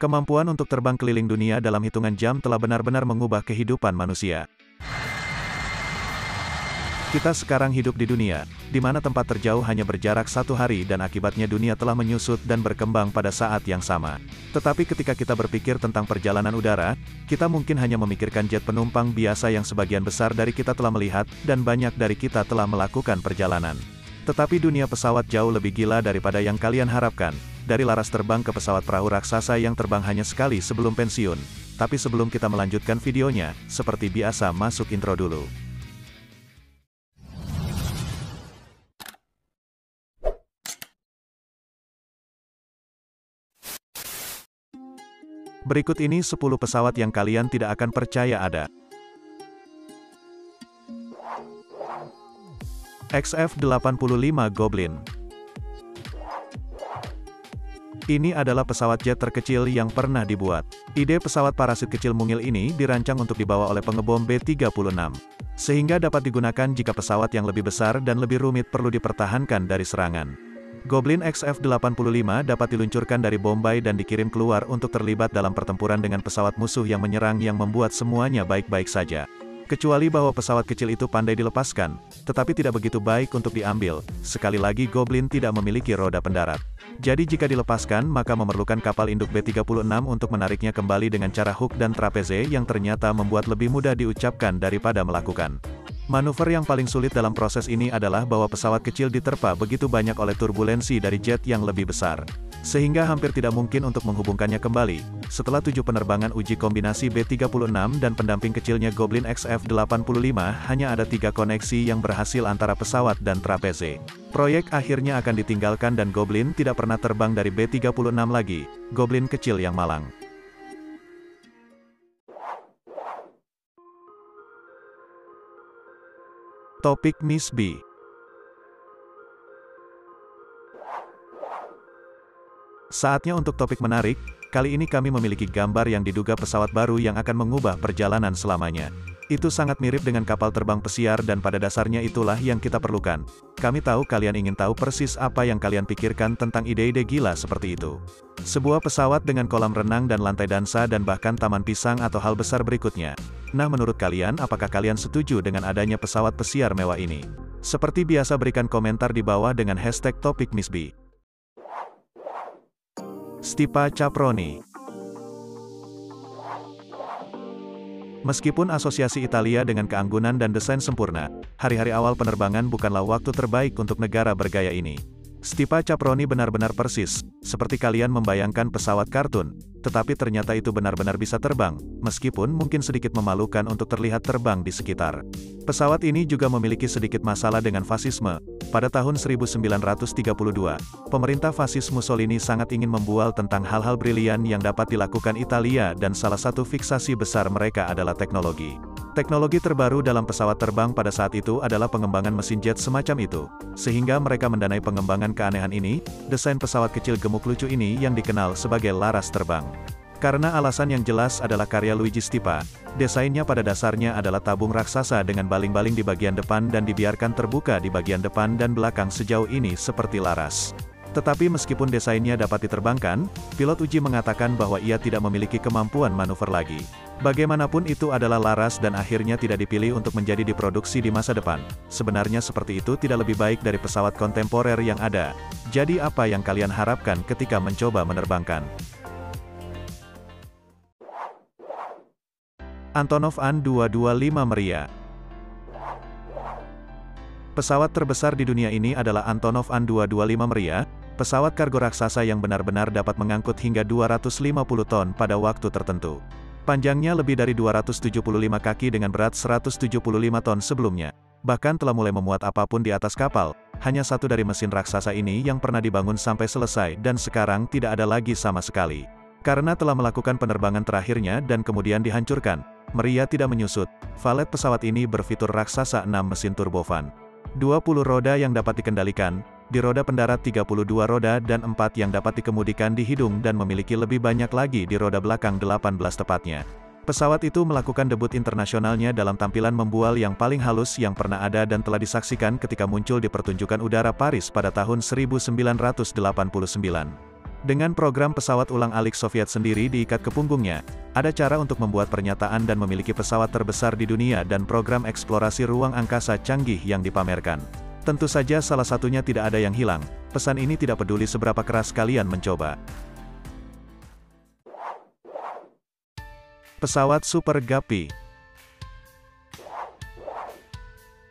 Kemampuan untuk terbang keliling dunia dalam hitungan jam telah benar-benar mengubah kehidupan manusia. Kita sekarang hidup di dunia, di mana tempat terjauh hanya berjarak 1 hari dan akibatnya dunia telah menyusut dan berkembang pada saat yang sama. Tetapi ketika kita berpikir tentang perjalanan udara, kita mungkin hanya memikirkan jet penumpang biasa yang sebagian besar dari kita telah melihat, dan banyak dari kita telah melakukan perjalanan. Tetapi dunia pesawat jauh lebih gila daripada yang kalian harapkan, dari laras terbang ke pesawat perahu raksasa yang terbang hanya sekali sebelum pensiun. Tapi sebelum kita melanjutkan videonya, seperti biasa masuk intro dulu. Berikut ini 10 pesawat yang kalian tidak akan percaya ada. XF-85 Goblin. Ini adalah pesawat jet terkecil yang pernah dibuat. Ide pesawat parasit kecil mungil ini dirancang untuk dibawa oleh pengebom B-36. Sehingga dapat digunakan jika pesawat yang lebih besar dan lebih rumit perlu dipertahankan dari serangan. Goblin XF-85 dapat diluncurkan dari Bombay dan dikirim keluar untuk terlibat dalam pertempuran dengan pesawat musuh yang menyerang yang membuat semuanya baik-baik saja. Kecuali bahwa pesawat kecil itu pandai dilepaskan, tetapi tidak begitu baik untuk diambil. Sekali lagi Goblin tidak memiliki roda pendarat. Jadi jika dilepaskan maka memerlukan kapal induk B-36 untuk menariknya kembali dengan cara hook dan trapeze yang ternyata membuat lebih mudah diucapkan daripada melakukan. Manuver yang paling sulit dalam proses ini adalah bahwa pesawat kecil diterpa begitu banyak oleh turbulensi dari jet yang lebih besar. Sehingga hampir tidak mungkin untuk menghubungkannya kembali. Setelah 7 penerbangan uji kombinasi B-36 dan pendamping kecilnya Goblin XF-85, hanya ada 3 koneksi yang berhasil antara pesawat dan trapeze. Proyek akhirnya akan ditinggalkan dan Goblin tidak pernah terbang dari B-36 lagi, Goblin kecil yang malang. Topik Miss B. Saatnya untuk topik menarik. Kali ini kami memiliki gambar yang diduga pesawat baru yang akan mengubah perjalanan selamanya. Itu sangat mirip dengan kapal terbang pesiar dan pada dasarnya itulah yang kita perlukan. Kami tahu kalian ingin tahu persis apa yang kalian pikirkan tentang ide-ide gila seperti itu. Sebuah pesawat dengan kolam renang dan lantai dansa dan bahkan taman pisang atau hal besar berikutnya. Nah, menurut kalian, apakah kalian setuju dengan adanya pesawat pesiar mewah ini? Seperti biasa berikan komentar di bawah dengan hashtag topik Miss B. Stipa Caproni. Meskipun asosiasi Italia dengan keanggunan dan desain sempurna, hari-hari awal penerbangan bukanlah waktu terbaik untuk negara bergaya ini. Stipa Caproni benar-benar persis, seperti kalian membayangkan pesawat kartun, tetapi ternyata itu benar-benar bisa terbang, meskipun mungkin sedikit memalukan untuk terlihat terbang di sekitar. Pesawat ini juga memiliki sedikit masalah dengan fasisme. Pada tahun 1932, pemerintah fasis Mussolini sangat ingin membual tentang hal-hal brilian yang dapat dilakukan Italia dan salah satu fiksasi besar mereka adalah teknologi. Teknologi terbaru dalam pesawat terbang pada saat itu adalah pengembangan mesin jet semacam itu. Sehingga mereka mendanai pengembangan keanehan ini, desain pesawat kecil gemuk lucu ini yang dikenal sebagai laras terbang. Karena alasan yang jelas adalah karya Luigi Stipa, desainnya pada dasarnya adalah tabung raksasa dengan baling-baling di bagian depan dan dibiarkan terbuka di bagian depan dan belakang sejauh ini seperti laras. Tetapi meskipun desainnya dapat diterbangkan, pilot uji mengatakan bahwa ia tidak memiliki kemampuan manuver lagi. Bagaimanapun itu adalah laras dan akhirnya tidak dipilih untuk menjadi diproduksi di masa depan. Sebenarnya seperti itu tidak lebih baik dari pesawat kontemporer yang ada. Jadi apa yang kalian harapkan ketika mencoba menerbangkan? Antonov An-225 Mriya. Pesawat terbesar di dunia ini adalah Antonov An-225 Mriya, pesawat kargo raksasa yang benar-benar dapat mengangkut hingga 250 ton pada waktu tertentu. Panjangnya lebih dari 275 kaki dengan berat 175 ton sebelumnya. Bahkan telah mulai memuat apapun di atas kapal, hanya satu dari mesin raksasa ini yang pernah dibangun sampai selesai dan sekarang tidak ada lagi sama sekali. Karena telah melakukan penerbangan terakhirnya dan kemudian dihancurkan, Mriya tidak menyusut. Valet pesawat ini berfitur raksasa 6 mesin turbofan. 20 roda yang dapat dikendalikan, di roda pendarat 32 roda dan 4 yang dapat dikemudikan di hidung dan memiliki lebih banyak lagi di roda belakang 18 tepatnya. Pesawat itu melakukan debut internasionalnya dalam tampilan membual yang paling halus yang pernah ada dan telah disaksikan ketika muncul di pertunjukan udara Paris pada tahun 1989. Dengan program pesawat ulang-alik Soviet sendiri diikat ke punggungnya, ada cara untuk membuat pernyataan dan memiliki pesawat terbesar di dunia dan program eksplorasi ruang angkasa canggih yang dipamerkan. Tentu saja salah satunya tidak ada yang hilang, pesan ini tidak peduli seberapa keras kalian mencoba. Pesawat Super Guppy.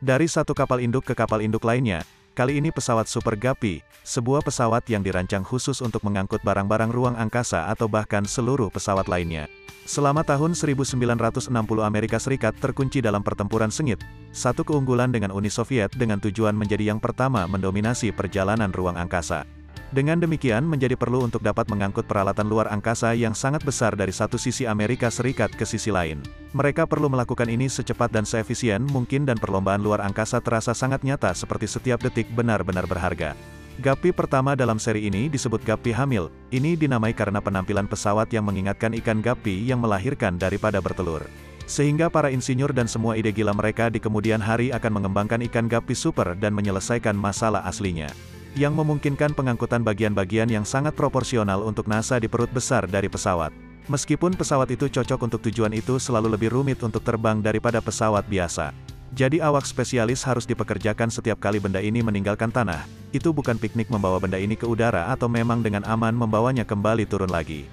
Dari satu kapal induk ke kapal induk lainnya, kali ini pesawat Super Guppy, sebuah pesawat yang dirancang khusus untuk mengangkut barang-barang ruang angkasa atau bahkan seluruh pesawat lainnya. Selama tahun 1960 Amerika Serikat terkunci dalam pertempuran sengit, satu keunggulan dengan Uni Soviet dengan tujuan menjadi yang pertama mendominasi perjalanan ruang angkasa. Dengan demikian menjadi perlu untuk dapat mengangkut peralatan luar angkasa yang sangat besar dari satu sisi Amerika Serikat ke sisi lain. Mereka perlu melakukan ini secepat dan seefisien mungkin dan perlombaan luar angkasa terasa sangat nyata seperti setiap detik benar-benar berharga. Guppy pertama dalam seri ini disebut Guppy Hamil, ini dinamai karena penampilan pesawat yang mengingatkan ikan guppy yang melahirkan daripada bertelur. Sehingga para insinyur dan semua ide gila mereka di kemudian hari akan mengembangkan ikan guppy super dan menyelesaikan masalah aslinya, yang memungkinkan pengangkutan bagian-bagian yang sangat proporsional untuk NASA di perut besar dari pesawat. Meskipun pesawat itu cocok untuk tujuan itu selalu lebih rumit untuk terbang daripada pesawat biasa. Jadi awak spesialis harus dipekerjakan setiap kali benda ini meninggalkan tanah. Itu bukan piknik membawa benda ini ke udara atau memang dengan aman membawanya kembali turun lagi.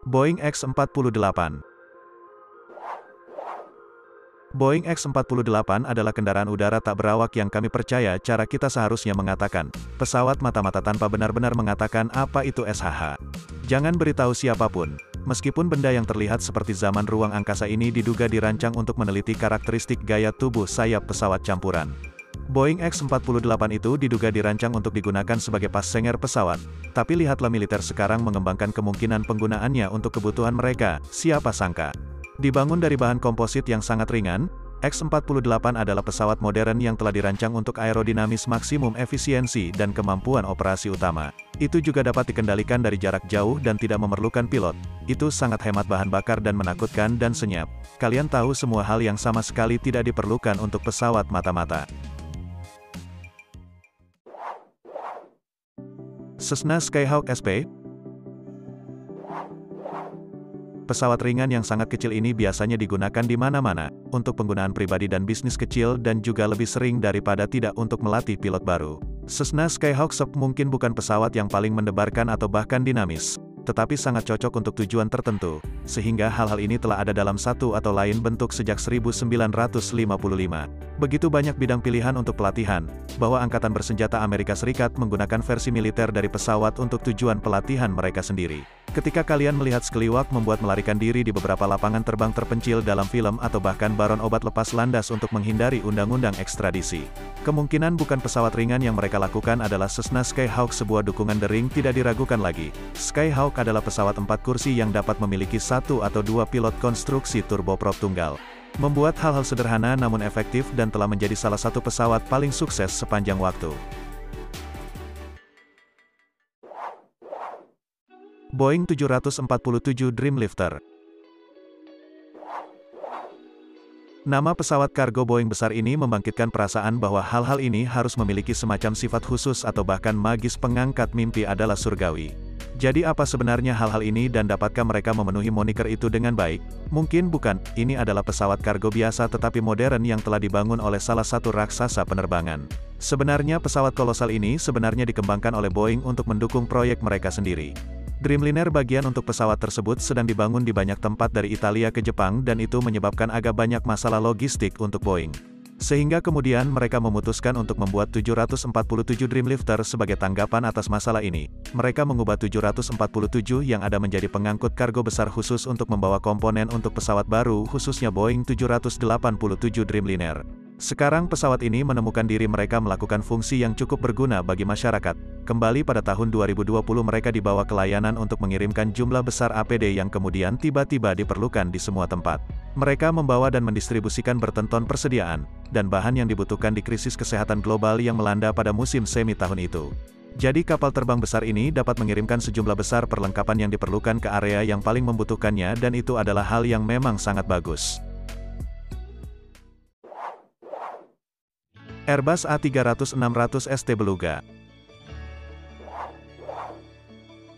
Boeing X-48. Boeing X-48 adalah kendaraan udara tak berawak yang kami percaya cara kita seharusnya mengatakan, pesawat mata-mata tanpa benar-benar mengatakan apa itu SHH. Jangan beritahu siapapun. Meskipun benda yang terlihat seperti zaman ruang angkasa ini diduga dirancang untuk meneliti karakteristik gaya tubuh sayap pesawat campuran. Boeing X-48 itu diduga dirancang untuk digunakan sebagai passenger pesawat, tapi lihatlah militer sekarang mengembangkan kemungkinan penggunaannya untuk kebutuhan mereka, siapa sangka. Dibangun dari bahan komposit yang sangat ringan, X-48 adalah pesawat modern yang telah dirancang untuk aerodinamis maksimum efisiensi dan kemampuan operasi utama. Itu juga dapat dikendalikan dari jarak jauh dan tidak memerlukan pilot. Itu sangat hemat bahan bakar dan menakutkan dan senyap. Kalian tahu semua hal yang sama sekali tidak diperlukan untuk pesawat mata-mata. Cessna Skyhawk SP. Pesawat ringan yang sangat kecil ini biasanya digunakan di mana-mana, untuk penggunaan pribadi dan bisnis kecil dan juga lebih sering daripada tidak untuk melatih pilot baru. Cessna Skyhawk SP mungkin bukan pesawat yang paling mendebarkan atau bahkan dinamis, tetapi sangat cocok untuk tujuan tertentu, sehingga hal-hal ini telah ada dalam satu atau lain bentuk sejak 1955. Begitu banyak bidang pilihan untuk pelatihan, bahwa Angkatan Bersenjata Amerika Serikat menggunakan versi militer dari pesawat untuk tujuan pelatihan mereka sendiri. Ketika kalian melihat sekeliwak membuat melarikan diri di beberapa lapangan terbang terpencil dalam film atau bahkan baron obat lepas landas untuk menghindari undang-undang ekstradisi, kemungkinan bukan pesawat ringan yang mereka lakukan adalah Cessna Skyhawk. Sebuah dukungan dering tidak diragukan lagi. Skyhawk adalah pesawat 4 kursi yang dapat memiliki 1 atau 2 pilot konstruksi turboprop tunggal. Membuat hal-hal sederhana namun efektif dan telah menjadi salah satu pesawat paling sukses sepanjang waktu. Boeing 747 Dreamlifter. Nama pesawat kargo Boeing besar ini membangkitkan perasaan bahwa hal-hal ini harus memiliki semacam sifat khusus atau bahkan magis. Pengangkat mimpi adalah surgawi. Jadi apa sebenarnya hal-hal ini dan dapatkah mereka memenuhi moniker itu dengan baik? Mungkin bukan, ini adalah pesawat kargo biasa tetapi modern yang telah dibangun oleh salah satu raksasa penerbangan. Sebenarnya pesawat kolosal ini sebenarnya dikembangkan oleh Boeing untuk mendukung proyek mereka sendiri. Dreamliner bagian untuk pesawat tersebut sedang dibangun di banyak tempat dari Italia ke Jepang dan itu menyebabkan agak banyak masalah logistik untuk Boeing. Sehingga kemudian mereka memutuskan untuk membuat 747 Dreamlifter sebagai tanggapan atas masalah ini. Mereka mengubah 747 yang ada menjadi pengangkut kargo besar khusus untuk membawa komponen untuk pesawat baru khususnya Boeing 787 Dreamliner. Sekarang pesawat ini menemukan diri mereka melakukan fungsi yang cukup berguna bagi masyarakat. Kembali pada tahun 2020 mereka dibawa ke layanan untuk mengirimkan jumlah besar APD yang kemudian tiba-tiba diperlukan di semua tempat. Mereka membawa dan mendistribusikan bertonton persediaan, dan bahan yang dibutuhkan di krisis kesehatan global yang melanda pada musim semi tahun itu. Jadi kapal terbang besar ini dapat mengirimkan sejumlah besar perlengkapan yang diperlukan ke area yang paling membutuhkannya dan itu adalah hal yang memang sangat bagus. Airbus A300-600 ST Beluga.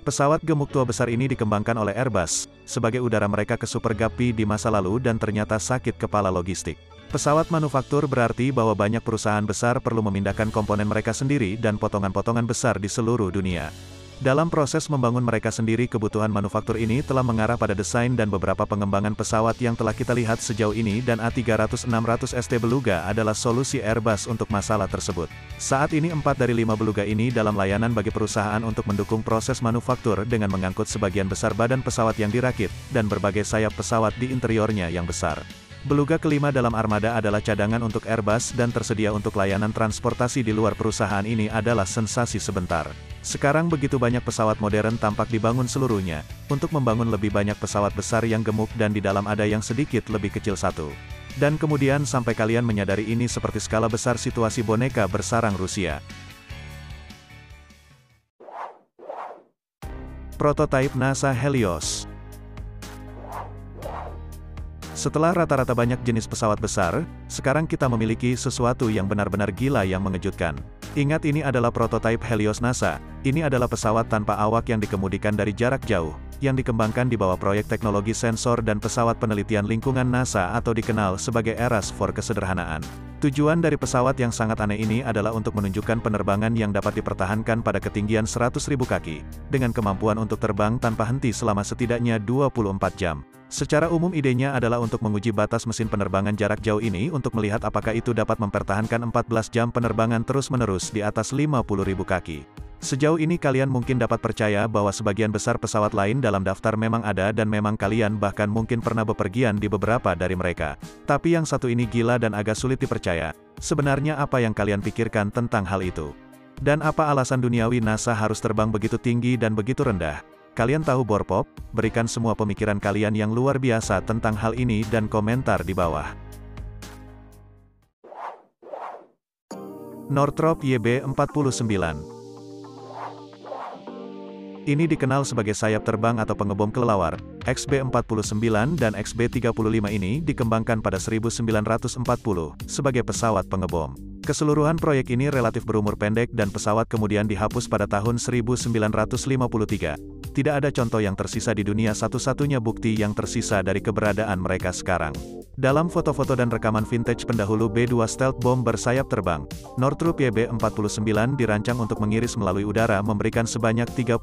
Pesawat gemuk tua besar ini dikembangkan oleh Airbus, sebagai udara mereka ke Super Guppy di masa lalu dan ternyata sakit kepala logistik. Pesawat manufaktur berarti bahwa banyak perusahaan besar perlu memindahkan komponen mereka sendiri dan potongan-potongan besar di seluruh dunia. Dalam proses membangun mereka sendiri, kebutuhan manufaktur ini telah mengarah pada desain dan beberapa pengembangan pesawat yang telah kita lihat sejauh ini, dan A300-600 ST Beluga adalah solusi Airbus untuk masalah tersebut. Saat ini 4 dari 5 Beluga ini dalam layanan bagi perusahaan untuk mendukung proses manufaktur dengan mengangkut sebagian besar badan pesawat yang dirakit, dan berbagai sayap pesawat di interiornya yang besar. Beluga kelima dalam armada adalah cadangan untuk Airbus dan tersedia untuk layanan transportasi di luar perusahaan ini adalah sensasi sebentar. Sekarang begitu banyak pesawat modern tampak dibangun seluruhnya, untuk membangun lebih banyak pesawat besar yang gemuk dan di dalam ada yang sedikit lebih kecil satu. Dan kemudian sampai kalian menyadari ini seperti skala besar situasi boneka bersarang Rusia. Prototipe NASA Helios. Setelah rata-rata banyak jenis pesawat besar, sekarang kita memiliki sesuatu yang benar-benar gila yang mengejutkan. Ingat, ini adalah prototipe Helios NASA. Ini adalah pesawat tanpa awak yang dikemudikan dari jarak jauh, yang dikembangkan di bawah proyek teknologi sensor dan pesawat penelitian lingkungan NASA atau dikenal sebagai ERAS for kesederhanaan. Tujuan dari pesawat yang sangat aneh ini adalah untuk menunjukkan penerbangan yang dapat dipertahankan pada ketinggian 100.000 kaki, dengan kemampuan untuk terbang tanpa henti selama setidaknya 24 jam. Secara umum idenya adalah untuk menguji batas mesin penerbangan jarak jauh ini untuk melihat apakah itu dapat mempertahankan 14 jam penerbangan terus-menerus di atas 50.000 kaki. Sejauh ini kalian mungkin dapat percaya bahwa sebagian besar pesawat lain dalam daftar memang ada dan memang kalian bahkan mungkin pernah bepergian di beberapa dari mereka. Tapi yang satu ini gila dan agak sulit dipercaya. Sebenarnya apa yang kalian pikirkan tentang hal itu? Dan apa alasan duniawi NASA harus terbang begitu tinggi dan begitu rendah? Kalian tahu Borpop? Berikan semua pemikiran kalian yang luar biasa tentang hal ini dan komentar di bawah. Northrop YB-49. Ini dikenal sebagai sayap terbang atau pengebom kelelawar. XB-49 dan XB-35 ini dikembangkan pada 1940 sebagai pesawat pengebom. Keseluruhan proyek ini relatif berumur pendek dan pesawat kemudian dihapus pada tahun 1953. Tidak ada contoh yang tersisa di dunia, satu-satunya bukti yang tersisa dari keberadaan mereka sekarang. Dalam foto-foto dan rekaman vintage pendahulu B-2 stealth bomber sayap terbang, Northrop YB-49 dirancang untuk mengiris melalui udara memberikan sebanyak 32.000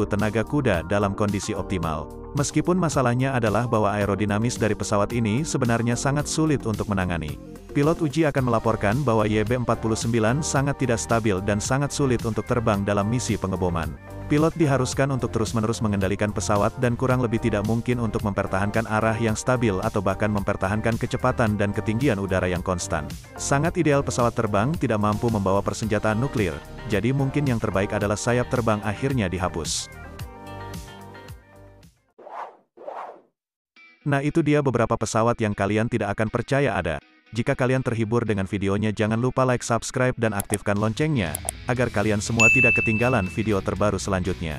tenaga kuda dalam kondisi optimal. Meskipun masalahnya adalah bahwa aerodinamis dari pesawat ini sebenarnya sangat sulit untuk menangani. Pilot uji akan melaporkan bahwa YB-49 sangat tidak stabil dan sangat sulit untuk terbang dalam misi pengeboman. Pilot diharuskan untuk terus-menerus mengendalikan pesawat dan kurang lebih tidak mungkin untuk mempertahankan arah yang stabil atau bahkan mempertahankan kecepatan dan ketinggian udara yang konstan. Sangat ideal pesawat terbang tidak mampu membawa persenjataan nuklir, jadi mungkin yang terbaik adalah sayap terbang akhirnya dihapus. Nah, itu dia beberapa pesawat yang kalian tidak akan percaya ada. Jika kalian terhibur dengan videonya, jangan lupa like, subscribe dan aktifkan loncengnya, agar kalian semua tidak ketinggalan video terbaru selanjutnya.